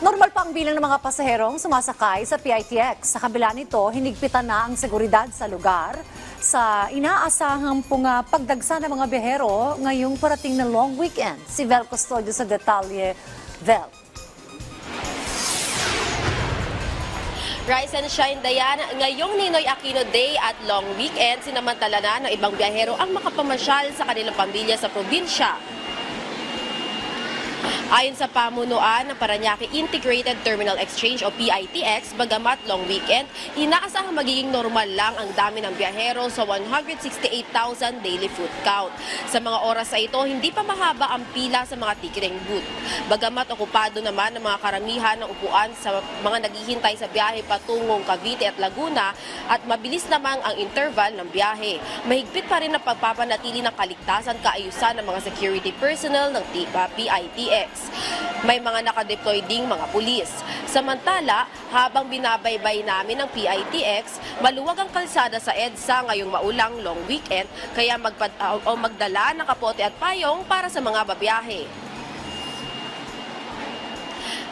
Normal pa ang bilang ng mga pasaherong sumasakay sa PITX. Sa kabila nito, hinigpitan na ang seguridad sa lugar sa inaasahang pagdagsa ng mga biyahero ngayong parating na long weekend. Si Vel Custodio sa detalye. Vel. Rise and shine, Dayan. Ngayong Ninoy Aquino Day at long weekend, sinamantala na ng ibang biyahero ang makapamasyal sa kanilang pamilya sa probinsya. Ayon sa pamunuan ng Parañaque Integrated Terminal Exchange o PITX, bagamat long weekend, inaasahang magiging normal lang ang dami ng biyahero sa 168,000 daily foot count. Sa mga oras na ito, hindi pa mahaba ang pila sa mga ticketing booth. Bagamat okupado naman ng mga karamihan ng upuan sa mga naghihintay sa biyahe patungong Cavite at Laguna at mabilis namang ang interval ng biyahe. Mahigpit pa rin ang pagpapanatili ng kaligtasan kaayusan ng mga security personnel ng PITX. May mga nakadeploy ding mga pulis. Samantala, habang binabaybay namin ng PITX, maluwag ang kalsada sa EDSA ngayong maulang long weekend, kaya magdala ng kapote at payong para sa mga babiyahe.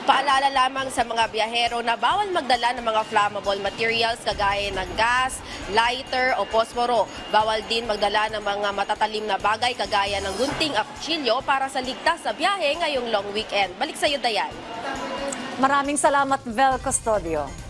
Paalala lamang sa mga biyahero na bawal magdala ng mga flammable materials kagaya ng gas, lighter o posporo. Bawal din magdala ng mga matatalim na bagay kagaya ng gunting at kutsilyo para sa ligtas sa biyahe ngayong long weekend. Balik sa iyo, Dayan. Maraming salamat, Vel Custodio.